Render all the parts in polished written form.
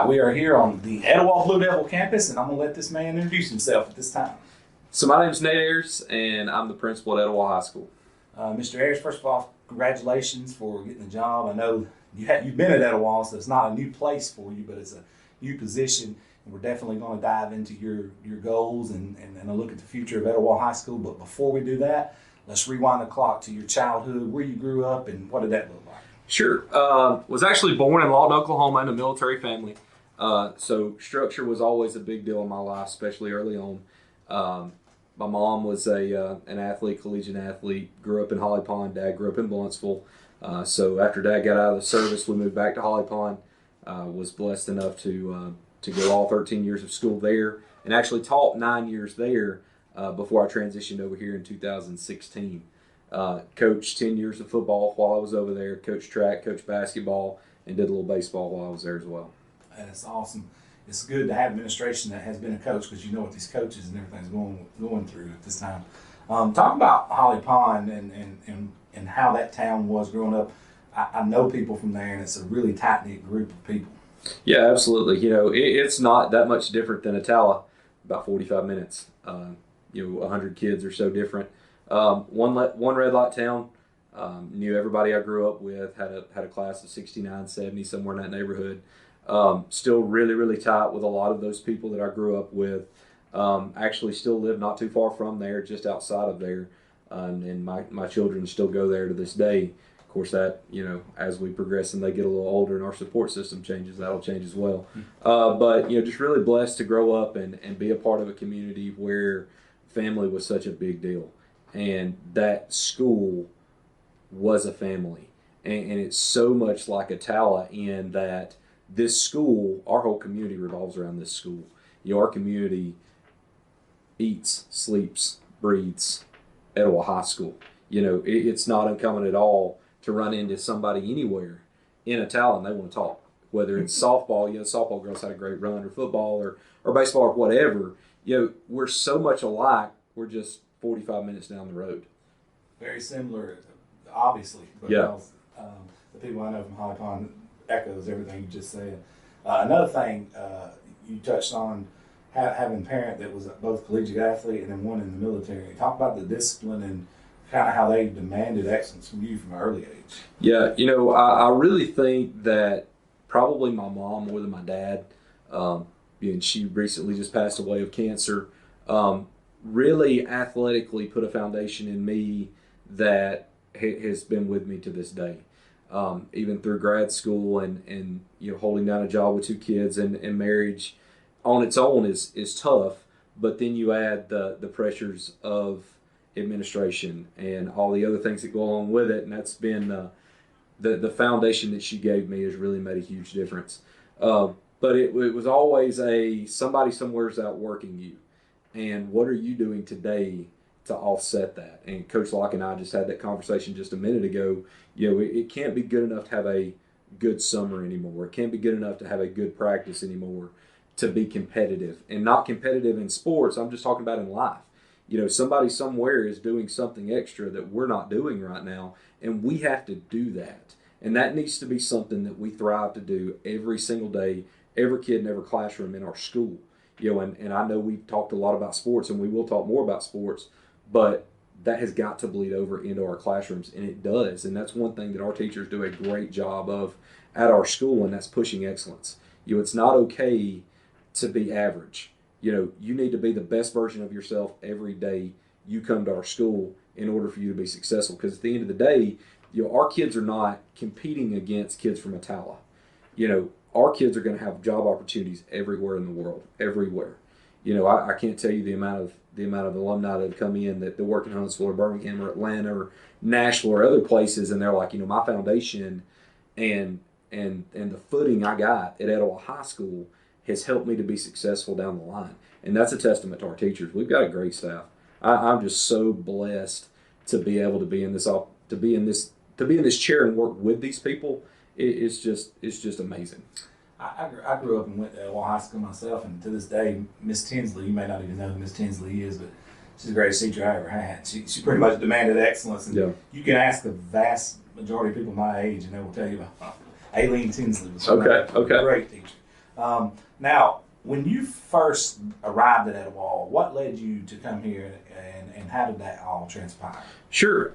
right, we are here on the Etowah Blue Devil campus, and I'm going to let this man introduce himself at this time. So my name is Ayers, and I'm the principal at Etowah High School. Mr. Ayers, first of all, congratulations for getting the job. I know you've been at Etowah, so it's not a new place for you, but it's a new position, and we're definitely going to dive into your goals and a look at the future of Etowah High School. But before we do that, let's rewind the clock to your childhood, where you grew up, and what did that look like? Sure. Was actually born in Lawton, Oklahoma in a military family. So structure was always a big deal in my life, especially early on. My mom was an athlete, collegiate athlete, grew up in Holly Pond. Dad grew up in Bluentsville. So after Dad got out of the service, we moved back to Holly Pond. Was blessed enough to go all 13 years of school there, and actually taught 9 years there before I transitioned over here in 2016. Coached 10 years of football while I was over there, coached track, coached basketball, and did a little baseball while I was there as well. That's awesome. It's good to have administration that has been a coach, because you know what these coaches and everything's going through at this time. Talk about Holly Pond and how that town was growing up. I know people from there, and it's a really tight-knit group of people. Yeah, absolutely. You know, it's not that much different than Etowah, about 45 minutes. 100 kids or so different. One red light town. Knew everybody I grew up with. Had a class of 69, 70, somewhere in that neighborhood. Still really tight with a lot of those people that I grew up with. Actually still live not too far from there, just outside of there. And my children still go there to this day. Of course, that, as we progress and they get a little older and our support system changes, that'll change as well. But, just really blessed to grow up and be a part of a community where family was such a big deal. And that school was a family. And it's so much like Etowah in that this school, our whole community revolves around this school. Our community eats, sleeps, breathes Etowah High School. It's not uncommon at all to run into somebody anywhere in Etowah and they want to talk. Whether it's softball, softball girls had a great run, or football, or baseball, or whatever. We're so much alike. We're just 45 minutes down the road. Very similar, obviously. Because, the people I know from Holly Pond echoes everything you just said. Another thing you touched on, having a parent that was both collegiate athlete and then one in the military. Talk about the discipline and kind of how they demanded excellence from you from an early age. Yeah, I really think that probably my mom more than my dad, and she recently just passed away of cancer, really athletically put a foundation in me that has been with me to this day. Even through grad school and holding down a job with 2 kids and marriage on its own is tough, but then you add the pressures of administration and all the other things that go along with it, and that's been the foundation that she gave me has really made a huge difference. But it was always somebody somewhere's outworking you, and what are you doing today to offset that? And Coach Locke and I just had that conversation just a minute ago. It can't be good enough to have a good summer anymore. It can't be good enough to have a good practice anymore to be competitive. And not competitive in sports, I'm just talking about in life. Somebody somewhere is doing something extra that we're not doing right now, and we have to do that. And that needs to be something that we thrive to do every single day, every kid in every classroom in our school. And I know we've talked a lot about sports, and we will talk more about sports, but that has got to bleed over into our classrooms, and it does. And that's one thing that our teachers do a great job of at our school, and that's pushing excellence. It's not okay to be average. You need to be the best version of yourself every day you come to our school in order for you to be successful. Because at the end of the day, our kids are not competing against kids from Etowah. Our kids are going to have job opportunities everywhere in the world, everywhere. I can't tell you the amount of alumni that have come in that work in Huntsville or Birmingham or Atlanta or Nashville or other places, and they're like, my foundation and the footing I got at Etowah High School has helped me to be successful down the line. And that's a testament to our teachers. We've got a great staff. I'm just so blessed to be able to be in this chair and work with these people. It's just amazing. I grew up and went to Etowah High School myself, and to this day, Miss Tinsley, you may not even know who Miss Tinsley is, but she's the greatest teacher I ever had. She pretty much demanded excellence, and you can ask the vast majority of people my age, and they will tell you about Aileen Tinsley was a great teacher. Now, when you first arrived at Etowah, what led you to come here, and how did that all transpire? Sure.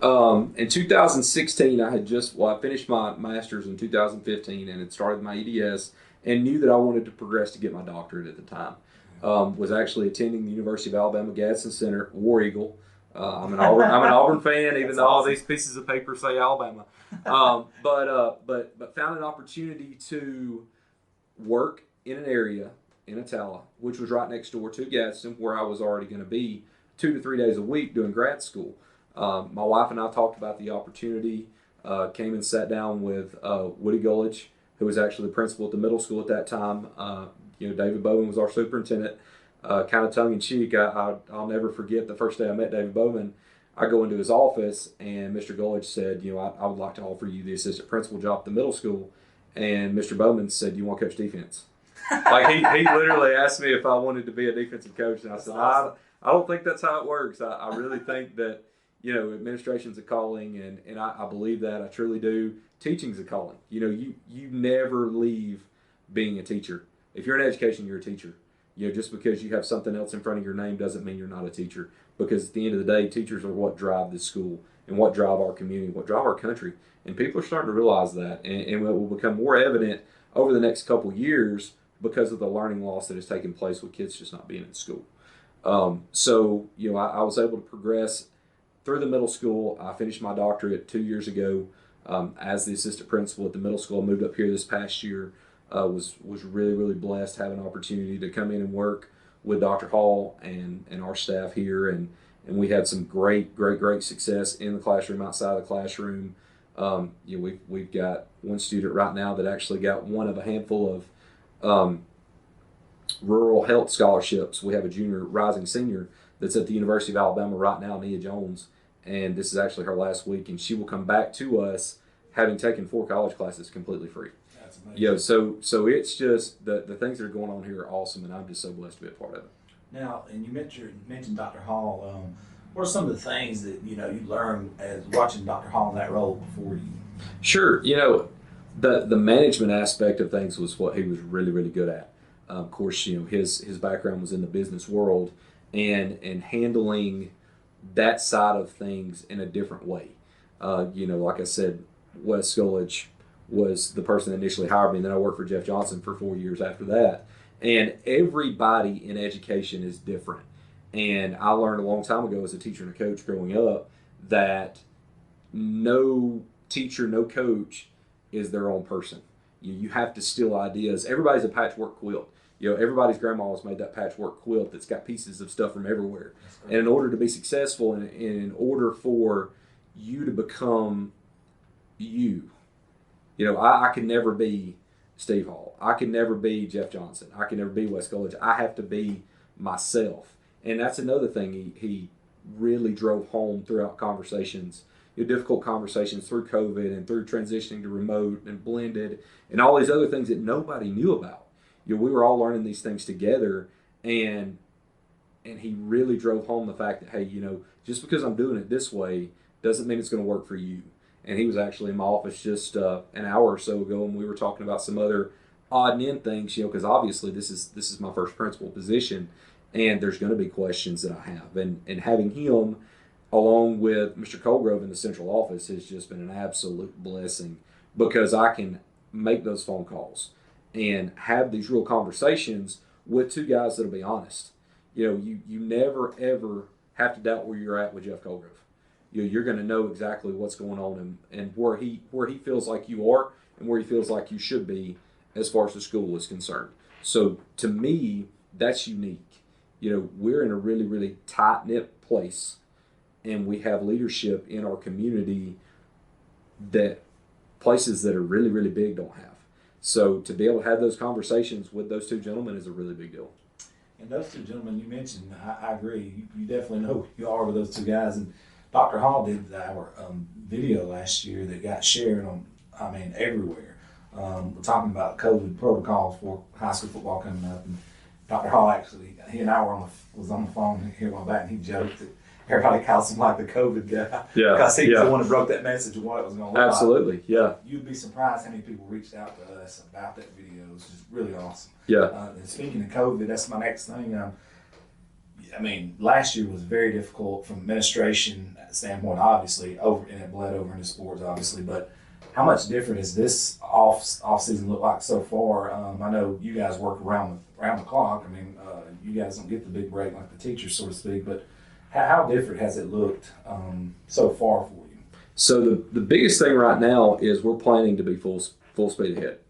In 2016, I finished my master's in 2015 and had started my EDS and knew that I wanted to progress to get my doctorate at the time. Was actually attending the University of Alabama Gadsden Center, War Eagle. I'm an Auburn fan, even though all these pieces of paper say Alabama. But found an opportunity to work in an area in Etowah, which was right next door to Gadsden, where I was already going to be 2 to 3 days a week doing grad school. My wife and I talked about the opportunity, came and sat down with Woody Gullidge, who was actually the principal at the middle school at that time. David Bowman was our superintendent. Kind of tongue-in-cheek, I'll never forget the first day I met David Bowman. I go into his office, and Mr. Gullidge said, I would like to offer you the assistant principal job at the middle school. And Mr. Bowman said, you want to coach defense? Like he literally asked me if I wanted to be a defensive coach, and I said, I don't think that's how it works. I really think that administration's a calling, and I believe that. I truly do. Teaching's a calling. You never leave being a teacher. If you're in education, you're a teacher. Just because you have something else in front of your name doesn't mean you're not a teacher. Because at the end of the day, teachers are what drive this school and what drive our community, what drive our country. And people are starting to realize that, and it will become more evident over the next couple years because of the learning loss that has taken place with kids just not being in school. So I was able to progress through the middle school. I finished my doctorate 2 years ago as the assistant principal at the middle school. I moved up here this past year. Was really, really blessed to have an opportunity to come in and work with Dr. Hall and our staff here, and we had some great success in the classroom, outside of the classroom. We've got one student right now that actually got one of a handful of rural health scholarships. We have a junior rising senior that's at the University of Alabama right now, Nia Jones, and this is actually her last week, and she will come back to us having taken 4 college classes completely free. That's amazing. So it's just the things that are going on here are awesome, and I'm just so blessed to be a part of it. Now, and you mentioned Dr. Hall. What are some of the things that you learned as watching Dr. Hall in that role before you? Sure. The management aspect of things was what he was really, really good at. Of course, his background was in the business world and handling that side of things in a different way. Like I said, Wes Gullidge was the person that initially hired me, and then I worked for Jeff Johnson for 4 years after that. And everybody in education is different. And I learned a long time ago as a teacher and a coach growing up that no teacher, no coach is their own person. You have to steal ideas. Everybody's a patchwork quilt. Everybody's grandma has made that patchwork quilt that's got pieces of stuff from everywhere. And in order to be successful, and in order for you to become you, I can never be Steve Hall. I can never be Jeff Johnson. I can never be Wes Gullidge. I have to be myself. And that's another thing he really drove home throughout conversations, difficult conversations through COVID and through transitioning to remote and blended and all these other things that nobody knew about. We were all learning these things together, and he really drove home the fact that, hey, just because I'm doing it this way doesn't mean it's going to work for you. And he was actually in my office just an hour or so ago, and we were talking about some other odd and end things, because obviously this is my first principal position, and there's going to be questions that I have. And having him along with Mr. Colgrove in the central office has just been an absolute blessing, because I can make those phone calls and have these real conversations with 2 guys that'll be honest. You never, ever have to doubt where you're at with Jeff Colgrove. You're going to know exactly what's going on and where he feels like you are and where he feels like you should be as far as the school is concerned. So to me, that's unique. We're in a really, really tight-knit place, and we have leadership in our community that places that are really, really big don't have. So to be able to have those conversations with those 2 gentlemen is a really big deal. And those 2 gentlemen you mentioned, I agree. You definitely know who you are with those 2 guys. And Dr. Hall did our video last year that got shared everywhere. We're talking about COVID protocols for high school football coming up. And Dr. Hall actually, he and I was on the phone here a while back, and he joked that everybody calls him like the COVID guy. Yeah. Because he's the one that broke that message of what it was going to look Absolutely. like. Yeah. You'd be surprised how many people reached out to us about that video. It was just really awesome. Yeah. And speaking of COVID, that's my next thing. I mean, last year was very difficult from administration standpoint, obviously, and it bled over into sports, obviously. But how much different is this off season look like so far? I know you guys work around the clock. I mean, you guys don't get the big break like the teachers, so to speak. But how different has it looked so far for you? So the biggest thing right now is we're planning to be full speed ahead,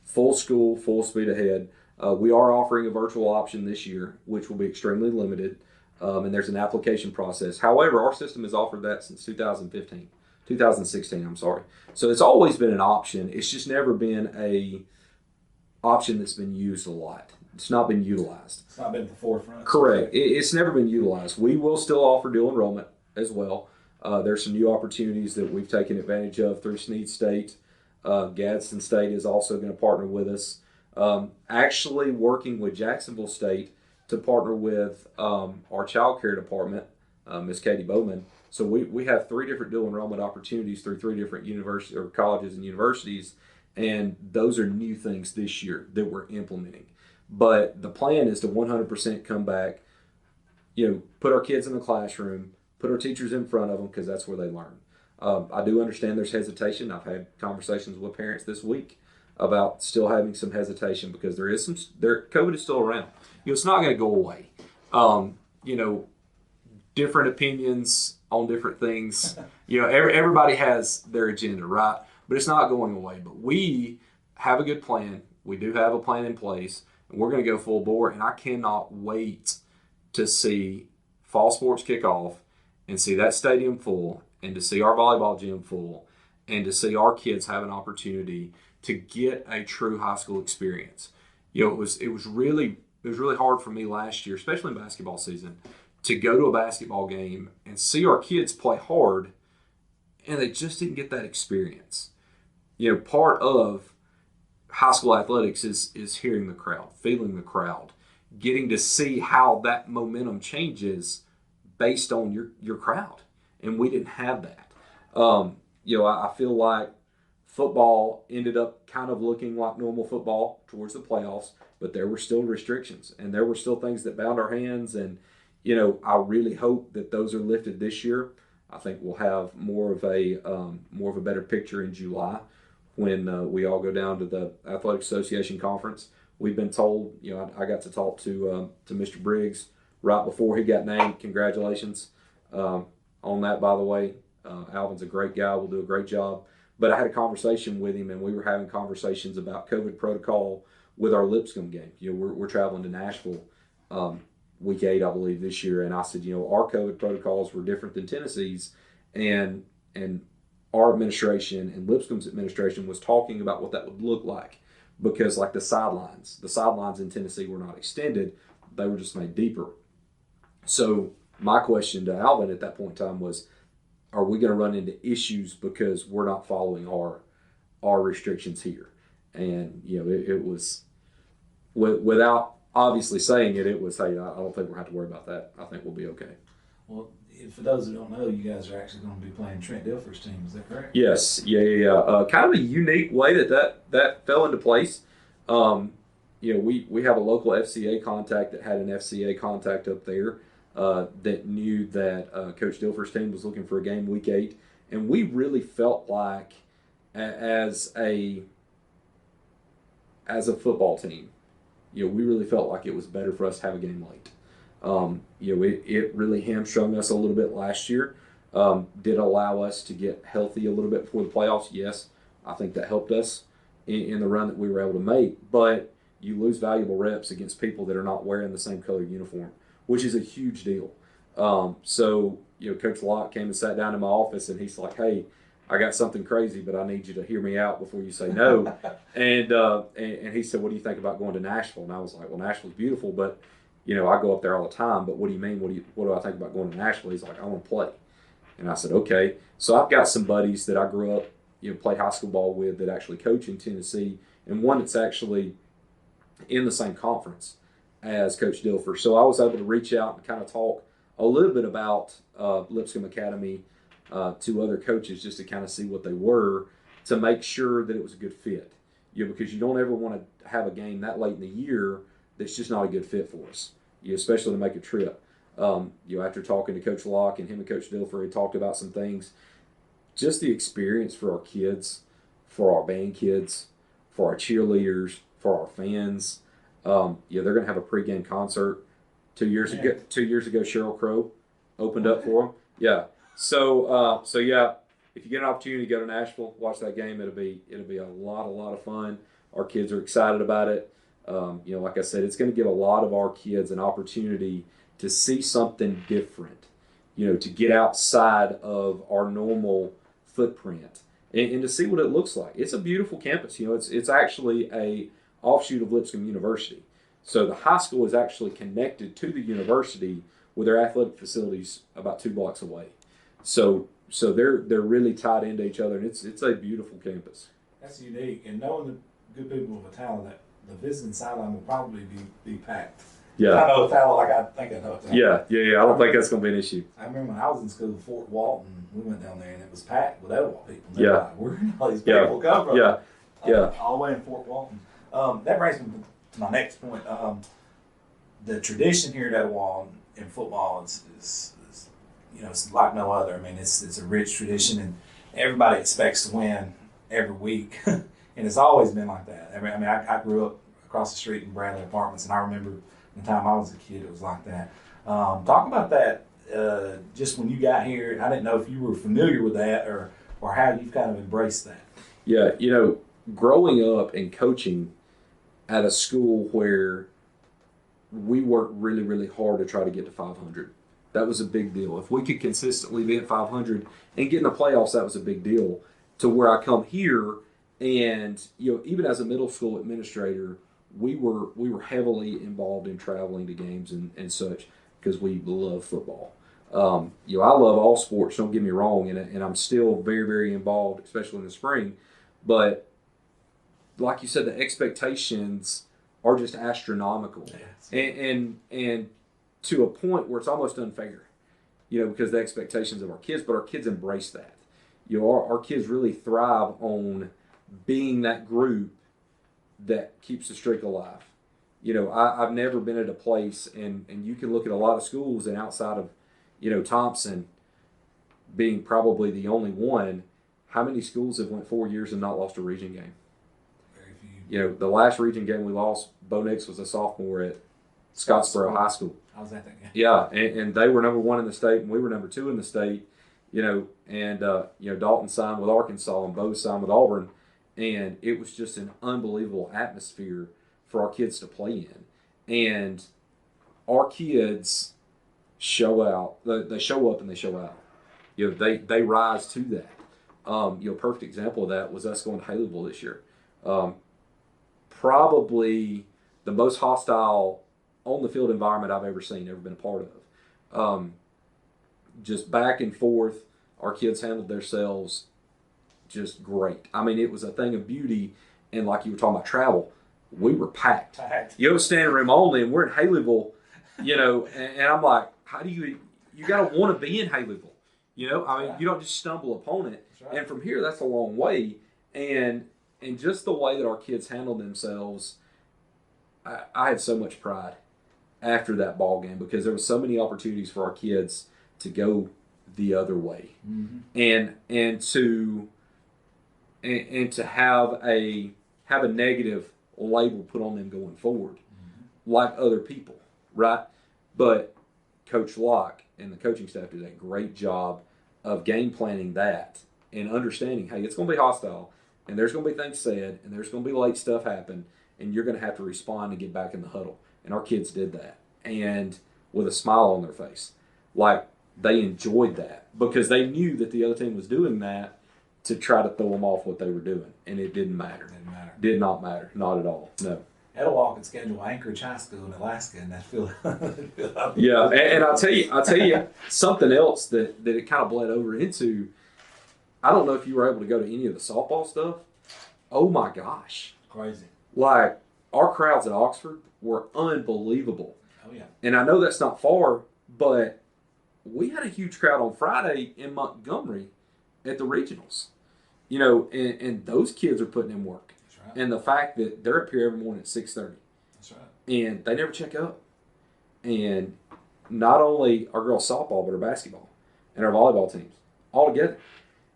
full school, full speed ahead. We are offering a virtual option this year, which will be extremely limited, and there's an application process. However, our system has offered that since 2016, I'm sorry. So it's always been an option. It's just never been a option that's been used a lot. It's not been utilized. It's not been at the forefront. Correct. It's never been utilized. We will still offer dual enrollment as well. There's some new opportunities that we've taken advantage of through Snead State. Gadsden State is also going to partner with us. Actually working with Jacksonville State to partner with our child care department, Miss Katie Bowman. So we have 3 different dual enrollment opportunities through 3 different universities or colleges and universities, and those are new things this year that we're implementing. But the plan is to 100% come back, put our kids in the classroom, put our teachers in front of them because that's where they learn. I do understand there's hesitation. I've had conversations with parents this week about still having some hesitation because COVID is still around. It's not going to go away. Different opinions on different things. Everybody has their agenda, right? But it's not going away. But we have a good plan. We do have a plan in place, and we're going to go full bore. And I cannot wait to see fall sports kick off and see that stadium full, and to see our volleyball gym full, and to see our kids have an opportunity to get a true high school experience. It was really hard for me last year, especially in basketball season, to go to a basketball game and see our kids play hard, and they just didn't get that experience. Part of high school athletics is hearing the crowd, feeling the crowd, getting to see how that momentum changes based on your crowd, and we didn't have that. I feel like football ended up kind of looking like normal football towards the playoffs, but there were still restrictions and there were still things that bound our hands. And, I really hope that those are lifted this year. I think we'll have more of a better picture in July when we all go down to the Athletic Association conference. We've been told, I got to talk to Mr. Briggs right before he got named. Congratulations on that, by the way. Alvin's a great guy. Will do a great job. But I had a conversation with him, and we were having conversations about COVID protocol with our Lipscomb game. We're traveling to Nashville week 8, I believe, this year. And I said, our COVID protocols were different than Tennessee's, and our administration and Lipscomb's administration was talking about what that would look like, because like the sidelines in Tennessee were not extended; they were just made deeper. So my question to Alvin at that point in time was, are we going to run into issues because we're not following our restrictions here? And it was, without obviously saying it, it was, hey, I don't think we're going to have to worry about that. I think we'll be okay. Well, for those who don't know, you guys are actually going to be playing Trent Dilfer's team. Is that correct? Yes. Yeah. Kind of a unique way that fell into place. We have a local FCA contact that had an FCA contact up there that knew that Coach Dilfer's team was looking for a game week 8. And we really felt like as a football team, we really felt like it was better for us to have a game late. It really hamstrung us a little bit last year. Did allow us to get healthy a little bit before the playoffs. Yes, I think that helped us in the run that we were able to make. But you lose valuable reps against people that are not wearing the same color uniform, which is a huge deal. So Coach Locke came and sat down in my office, and he's like, "Hey, I got something crazy, but I need you to hear me out before you say no." and he said, "What do you think about going to Nashville?" And I was like, "Well, Nashville's beautiful, but I go up there all the time. But what do you mean? What do I think about going to Nashville?" He's like, "I want to play." And I said, "Okay." So I've got some buddies that I grew up, played high school ball with that actually coach in Tennessee, and one that's actually in the same conference as Coach Dilfer. So I was able to reach out and kind of talk a little bit about Lipscomb Academy to other coaches just to kind of see what they were to make sure that it was a good fit. Because you don't ever want to have a game that late in the year that's just not a good fit for us. Especially to make a trip. After talking to Coach Locke and him and Coach Dilfer, he talked about some things. Just the experience for our kids, for our band kids, for our cheerleaders, for our fans. They're going to have a pregame concert. 2 years ago, Sheryl Crow opened up for them. Yeah. So if you get an opportunity to go to Nashville, watch that game. It'll be a lot of fun. Our kids are excited about it. Like I said, it's going to give a lot of our kids an opportunity to see something different. To get outside of our normal footprint and to see what it looks like. It's a beautiful campus. It's actually a offshoot of Lipscomb University. So the high school is actually connected to the university with their athletic facilities about 2 blocks away. So they're really tied into each other, and it's a beautiful campus. That's unique, and knowing the good people of Etowah, that the visiting sideline will probably be packed. Yeah. I know Etowah like I think I know Etowah. Yeah. I don't think that's going to be an issue. I remember when I was in school at Fort Walton, we went down there and it was packed with Etowah people. And Yeah. Like, where did all these people come from? Yeah. All the way in Fort Walton. That brings me to my next point. The tradition here at Etowah in football is it's like no other. I mean, it's a rich tradition, and everybody expects to win every week, and it's always been like that. I grew up across the street in Bradley Apartments, and I remember the time I was a kid, it was like that. Talk about that. Just when you got here, I didn't know if you were familiar with that or how you've kind of embraced that. Yeah, growing up and coaching at a school where we worked really, really hard to try to get to 500. That was a big deal. If we could consistently be at 500 and get in the playoffs, that was a big deal. To where I come here, and even as a middle school administrator, we were heavily involved in traveling to games and such because we love football. I love all sports. Don't get me wrong, and I'm still very, very involved, especially in the spring. But like you said, the expectations are just astronomical, and to a point where it's almost unfair, because the expectations of our kids, but our kids embrace that. Our kids really thrive on being that group that keeps the streak alive. I've never been at a place, and you can look at a lot of schools, and outside of, Thompson being probably the only one, how many schools have went 4 years and not lost a region game? Very few. The last region game we lost, Bo Nix was a sophomore at Scottsboro High School. I was at that game. Yeah, and they were number 1 in the state, and we were number 2 in the state. And Dalton signed with Arkansas, and Bo signed with Auburn, and it was just an unbelievable atmosphere for our kids to play in. And our kids show out. They show up and they show out. They rise to that. A perfect example of that was us going to Haleyville this year. Probably the most hostile on the field environment I've ever seen, ever been a part of. Just back and forth, our kids handled themselves just great. I mean, it was a thing of beauty, and like you were talking about travel, we were packed. Standing room only, and we're in Haleyville, and I'm like, how do you got to want to be in Haleyville? You don't just stumble upon it. Right. And from here, that's a long way, and just the way that our kids handled themselves, I had so much pride after that ball game because there were so many opportunities for our kids to go the other way, and to have a negative label put on them going forward, like other people, right? But Coach Locke and the coaching staff did a great job of game planning that and understanding, hey, it's going to be hostile, and there's going to be things said, and there's going to be late stuff happen, and you're going to have to respond and get back in the huddle. And our kids did that, and with a smile on their face, like they enjoyed that because they knew that the other team was doing that to try to throw them off what they were doing, and it didn't matter. Did not matter, not at all. No. Etowah could schedule Anchorage High School in Alaska, and that's Yeah, and I'll tell you something else that it kind of bled over into. I don't know if you were able to go to any of the softball stuff. Oh my gosh, crazy! Like our crowds at Oxford were unbelievable. Oh yeah. And I know that's not far, but we had a huge crowd on Friday in Montgomery at the regionals. You know, and those kids are putting in work. That's right. And the fact that they're up here every morning at 6:30. That's right. And they never check up. And not only our girls softball, but our basketball and our volleyball teams all together.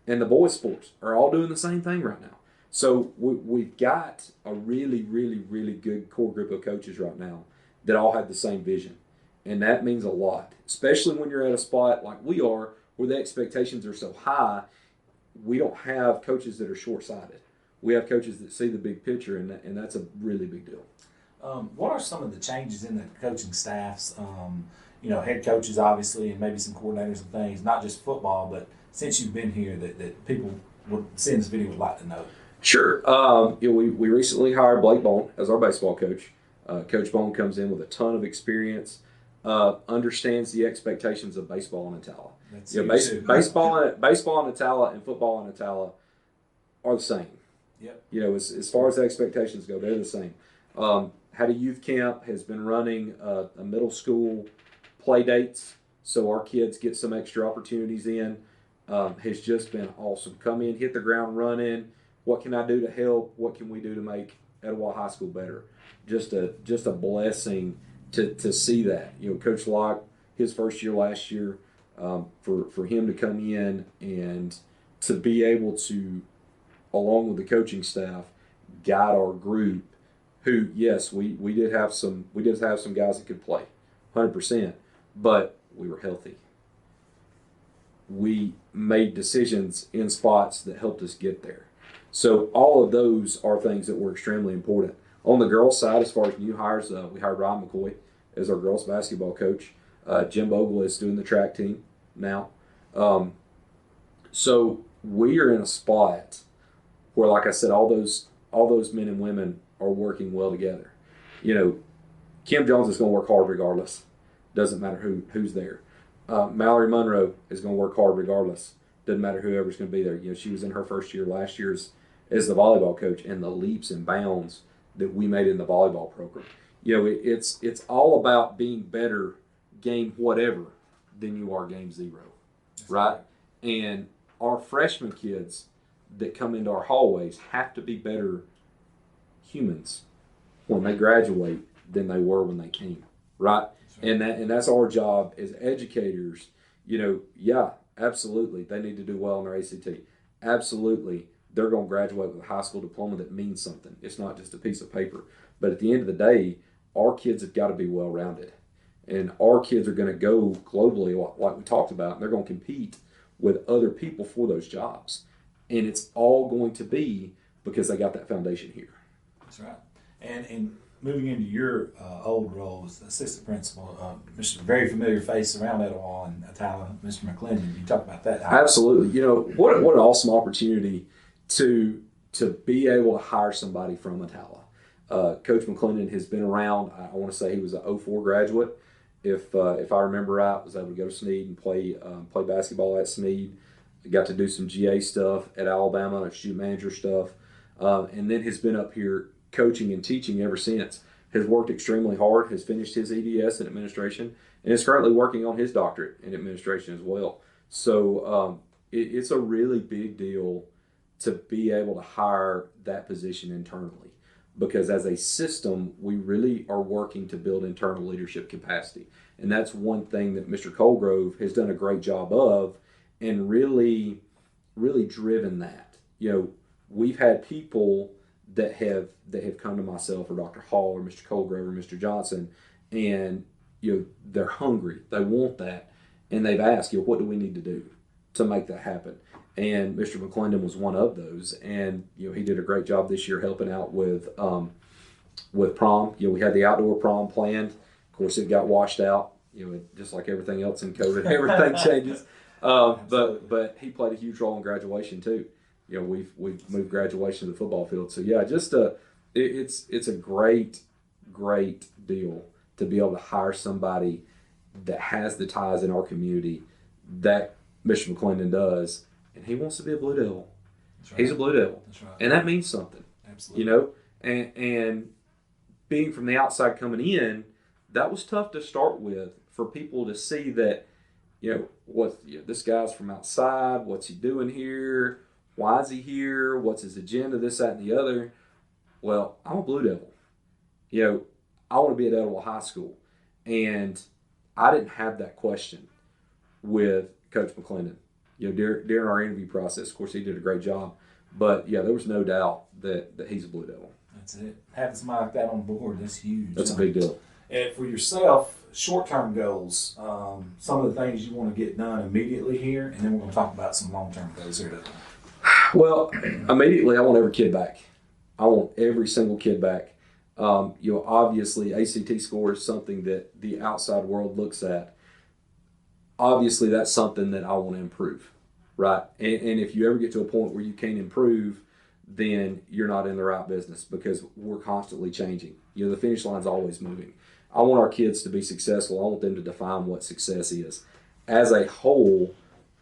And the boys sports are all doing the same thing right now. So we've got a really, really, really good core group of coaches right now that all have the same vision. And that means a lot, especially when you're at a spot like we are where the expectations are so high. We don't have coaches that are short-sighted. We have coaches that see the big picture, and that's a really big deal. What are some of the changes in the coaching staffs? Head coaches, obviously, and maybe some coordinators and things, not just football, but since you've been here that people would see in this video would like to know. Sure. We recently hired Blake Bone as our baseball coach. Coach Bone comes in with a ton of experience, understands the expectations of baseball in Etowah. Baseball in Etowah and football in Etowah are the same. Yep. As far as the expectations go, they're the same. Had a youth camp, has been running a middle school play dates, so our kids get some extra opportunities in. Has just been awesome. Come in, hit the ground running. What can I do to help? What can we do to make Etowah High School better? Just a blessing to see that. Coach Locke, his first year last year, for him to come in and to be able to, along with the coaching staff, guide our group. Who, yes, we did have some guys that could play, 100%, but we were healthy. We made decisions in spots that helped us get there. So all of those are things that were extremely important. On the girls' side, as far as new hires, we hired Ryan McCoy as our girls' basketball coach. Jim Bogle is doing the track team now. So we are in a spot where, like I said, all those men and women are working well together. Kim Jones is going to work hard regardless. Doesn't matter who's there. Mallory Monroe is going to work hard regardless. Doesn't matter whoever's going to be there. She was in her first year last year as the volleyball coach, and the leaps and bounds that we made in the volleyball program. It's all about being better game whatever than you are game zero, right? And our freshman kids that come into our hallways have to be better humans when they graduate than they were when they came, right? And that's our job as educators. Yeah, absolutely, they need to do well on their ACT. Absolutely, they're going to graduate with a high school diploma that means something. It's not just a piece of paper. But at the end of the day, our kids have got to be well-rounded. And our kids are going to go globally, like we talked about, and they're going to compete with other people for those jobs. And it's all going to be because they got that foundation here. That's right. And moving into your old role as assistant principal, Mr. Very familiar face around Etowah and Etowah, Mr. McClendon. You talk about that. Absolutely. What an awesome opportunity to be able to hire somebody from Etowah. Coach McClendon has been around. I want to say he was an 04 graduate. If I remember right, was able to go to Snead and play basketball at Snead. Got to do some GA stuff at Alabama, student manager stuff, and then has been up here coaching and teaching ever since. Has worked extremely hard, has finished his EDS in administration, and is currently working on his doctorate in administration as well. So it's a really big deal to be able to hire that position internally, because as a system, we really are working to build internal leadership capacity. And that's one thing that Mr. Colgrove has done a great job of, and really, really driven that. We've had people that have come to myself or Dr. Hall or Mr. Colgrove or Mr. Johnson, and they're hungry, they want that, and they've asked, what do we need to do to make that happen? And Mr. McClendon was one of those, and he did a great job this year helping out with prom. We had the outdoor prom planned. Of course, it got washed out. Just like everything else in COVID, everything changes. But he played a huge role in graduation too. We've moved graduation to the football field. So yeah, it's a great deal to be able to hire somebody that has the ties in our community that Mr. McClendon does, and he wants to be a Blue Devil. That's right. He's a Blue Devil. That's right. And that means something. Absolutely. And being from the outside coming in, that was tough to start with, for people to see that This guy's from outside. What's he doing here? Why is he here? What's his agenda? This, that, and the other. Well, I'm a Blue Devil. I want to be at Etowah High School. And I didn't have that question with Coach McClendon. During our interview process, of course, he did a great job. But, yeah, there was no doubt that he's a Blue Devil. That's it. Having somebody like that on board, that's huge. That's a big deal. And for yourself, short-term goals, some of the things you want to get done immediately here, and then we're going to talk about some long-term goals here today. Well, immediately, I want every kid back. I want every single kid back. Obviously, ACT score is something that the outside world looks at. Obviously, that's something that I want to improve, right? And if you ever get to a point where you can't improve, then you're not in the right business because we're constantly changing. The finish line's always moving. I want our kids to be successful. I want them to define what success is. As a whole,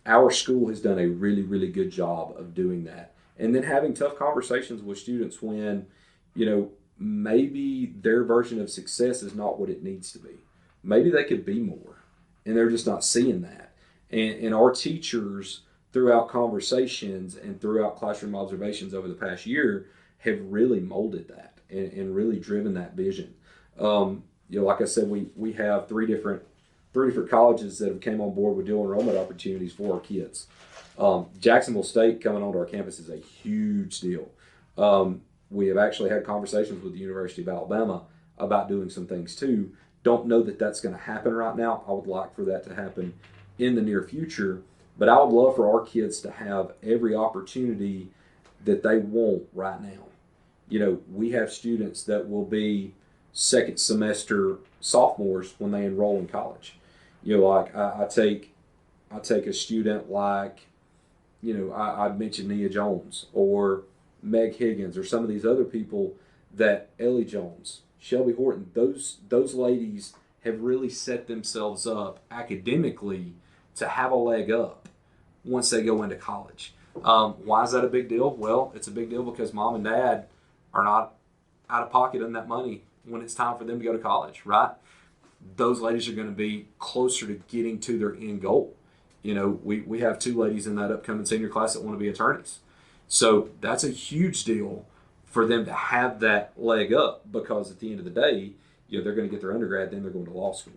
our school has done a really, really good job of doing that. And then having tough conversations with students when, maybe their version of success is not what it needs to be. Maybe they could be more, and they're just not seeing that. And our teachers, throughout conversations and throughout classroom observations over the past year, have really molded that and really driven that vision. Like I said, we have three different colleges that have came on board with dual enrollment opportunities for our kids. Jacksonville State coming onto our campus is a huge deal. We have actually had conversations with the University of Alabama about doing some things too. Don't know that that's going to happen right now. I would like for that to happen in the near future, but I would love for our kids to have every opportunity that they want right now. We have students that will be second semester sophomores when they enroll in college. I take a student like, I mentioned Nia Jones or Meg Higgins or some of these other people that Ellie Jones, Shelby Horton, those ladies have really set themselves up academically to have a leg up once they go into college. Why is that a big deal? Well, it's a big deal because mom and dad are not out of pocket on that money when it's time for them to go to college, right? Those ladies are going to be closer to getting to their end goal. We have two ladies in that upcoming senior class that want to be attorneys. So that's a huge deal for them to have that leg up because at the end of the day, they're going to get their undergrad, then they're going to law school.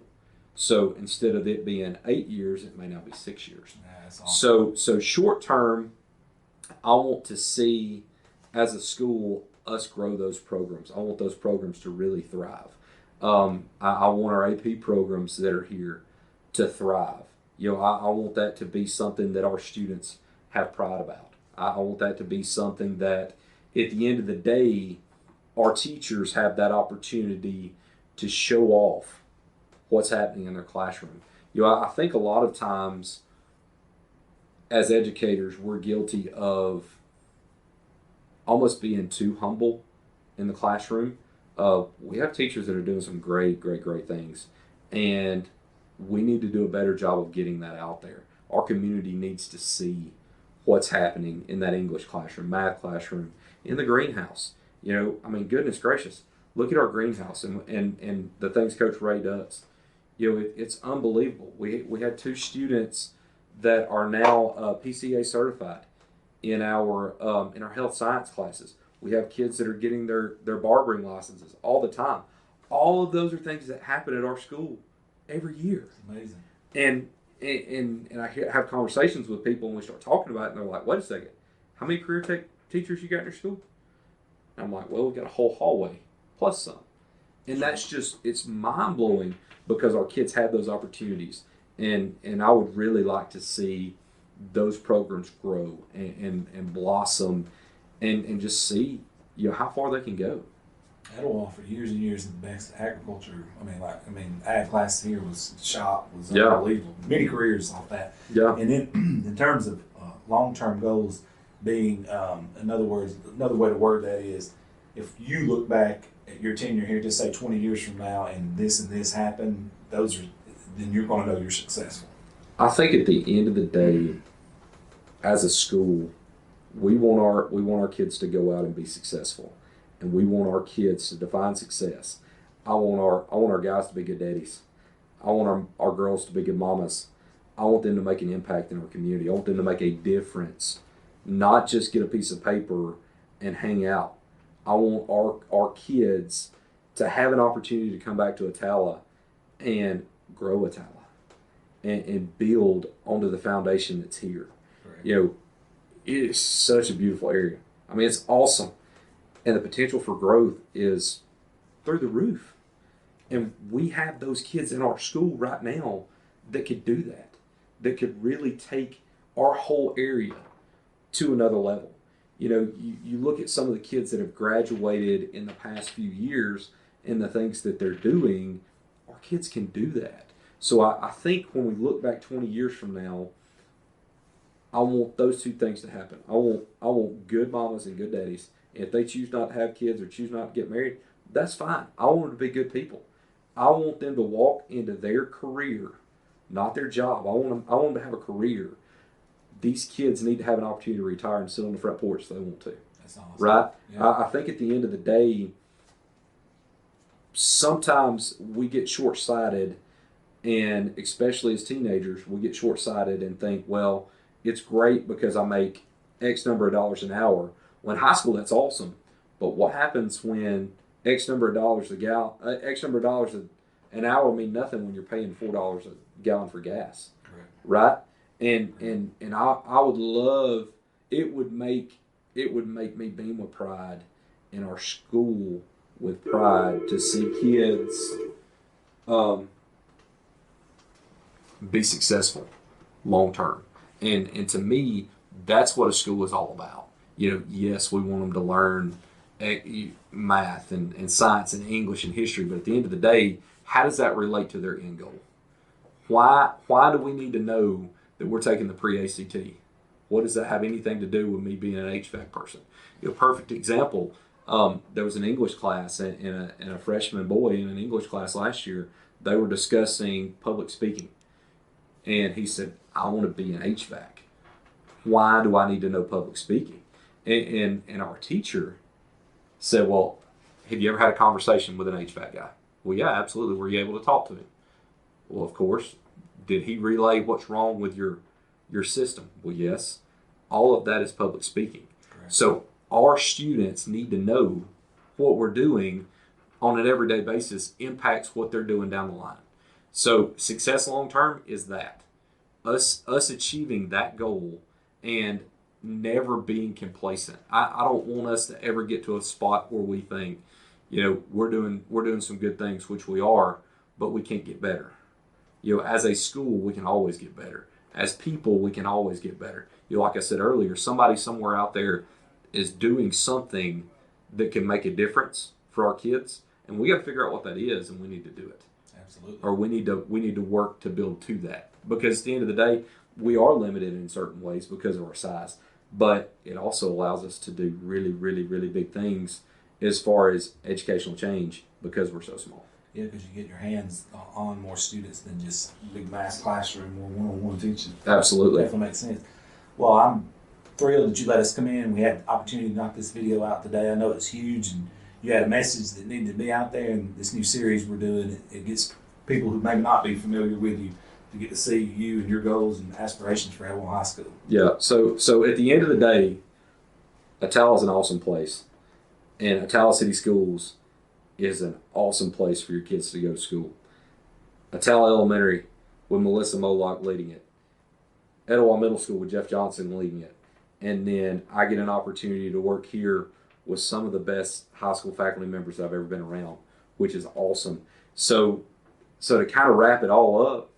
So instead of it being 8 years, it may now be 6 years. That's awesome. So short term, I want to see as a school us grow those programs. I want those programs to really thrive. I want our AP programs that are here to thrive. I want that to be something that our students have pride about. I want that to be something that at the end of the day, our teachers have that opportunity to show off what's happening in their classroom. I think a lot of times as educators, we're guilty of almost being too humble in the classroom. We have teachers that are doing some great things, and we need to do a better job of getting that out there. Our community needs to see what's happening in that English classroom, math classroom, in the greenhouse. Goodness gracious, look at our greenhouse and the things Coach Ray does. It's unbelievable. We had two students that are now PCA certified in our health science classes. We have kids that are getting their barbering licenses all the time. All of those are things that happen at our school every year. It's amazing. And I have conversations with people and we start talking about it and they're like, wait a second, how many career tech teachers you got in your school? And I'm like, well, we've got a whole hallway plus some. And that's just, it's mind blowing because our kids have those opportunities. And I would really like to see those programs grow and blossom and just see how far they can go. Etowah for years and years the best agriculture. Ag class here was unbelievable. Many careers off that. Yeah. And then in terms of long-term goals, being in other words, another way to word that is, if you look back at your tenure here, just say 20 years from now, and this happened, then you're going to know you're successful. I think at the end of the day, as a school, we want our kids to go out and be successful, and we want our kids to define success. I want our guys to be good daddies. I want our girls to be good mamas. I want them to make an impact in our community. I want them to make a difference, not just get a piece of paper and hang out. I want our kids to have an opportunity to come back to Etowah and grow Etowah and build onto the foundation that's here. Correct. You know, it is such a beautiful area. I mean, it's awesome. And the potential for growth is through the roof. And we have those kids in our school right now that could do that could really take our whole area to another level. You know, you look at some of the kids that have graduated in the past few years and the things that they're doing, our kids can do that. So I think when we look back 20 years from now, I want those two things to happen. I want good mamas and good daddies. And if they choose not to have kids or choose not to get married, that's fine. I want them to be good people. I want them to walk into their career, not their job. I want them to have a career. These kids need to have an opportunity to retire and sit on the front porch if they want to. That's awesome. Right? Yeah. I think at the end of the day, sometimes we get short-sighted, and especially as teenagers, we get short-sighted and think, well, it's great because I make X number of dollars an hour. Well, in high school, that's awesome. But what happens when X number of dollars an hour mean nothing when you're paying $4 a gallon for gas? Correct. Right? And I would love, it would make me beam with pride in our school with pride to see kids be successful long term. And to me, that's what a school is all about. You know, yes, we want them to learn math and science and English and history, but at the end of the day, how does that relate to their end goal? Why do we need to know that we're taking the pre-ACT? What does that have anything to do with me being an HVAC person? You know, perfect example. There was an English class and a freshman boy in an English class last year. They were discussing public speaking, and he said, "I want to be an HVAC. Why do I need to know public speaking?" And our teacher said, "Well, have you ever had a conversation with an HVAC guy?" "Well, yeah, absolutely. Were you able to talk to him?" "Well, of course." "Did he relay what's wrong with your system?" "Well, yes." All of that is public speaking. Correct. So our students need to know what we're doing on an everyday basis impacts what they're doing down the line. So success long term is that. Us achieving that goal and never being complacent. I don't want us to ever get to a spot where we think, you know, we're doing some good things, which we are, but we can't get better. You know, as a school, we can always get better. As people, we can always get better. You know, like I said earlier, somebody somewhere out there is doing something that can make a difference for our kids, and we got to figure out what that is, and we need to do it. Absolutely. Or we need to work to build to that, because at the end of the day, we are limited in certain ways because of our size, but it also allows us to do really, really, really big things as far as educational change because we're so small. Yeah, because you get your hands on more students than just big mass classroom or one-on-one teaching. Absolutely. Definitely makes sense. Well, I'm thrilled that you let us come in. We had the opportunity to knock this video out today. I know it's huge, and you had a message that needed to be out there. And this new series we're doing, it gets people who may not be familiar with you to get to see you and your goals and aspirations for Etowah High School. Yeah. So at the end of the day, Etowah is an awesome place, and Etowah City Schools is an awesome place for your kids to go to school. Etowah Elementary with Melissa Moloch leading it. Etowah Middle School with Jeff Johnson leading it. And then I get an opportunity to work here with some of the best high school faculty members I've ever been around, which is awesome. So to kind of wrap it all up,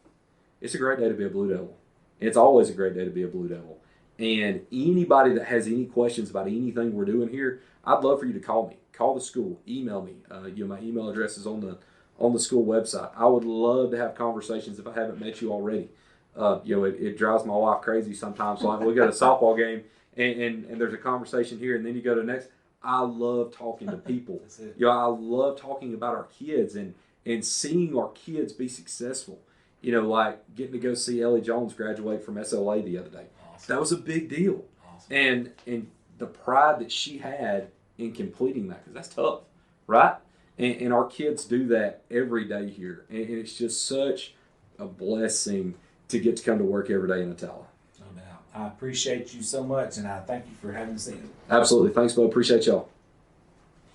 it's a great day to be a Blue Devil. It's always a great day to be a Blue Devil. And anybody that has any questions about anything we're doing here, I'd love for you to call me. Call the school, email me. My email address is on the school website. I would love to have conversations if I haven't met you already. It drives my wife crazy sometimes. Like we go to a softball game and there's a conversation here, and then you go to the next. I love talking to people. That's it. I love talking about our kids and seeing our kids be successful. Like getting to go see Ellie Jones graduate from SLA the other day. Awesome. That was a big deal. Awesome. And the pride that she had in completing that, because that's tough, right? And our kids do that every day here. And it's just such a blessing to get to come to work every day in Etowah. No doubt. I appreciate you so much, and I thank you for having us in. Absolutely. Thanks, Bo. Appreciate y'all.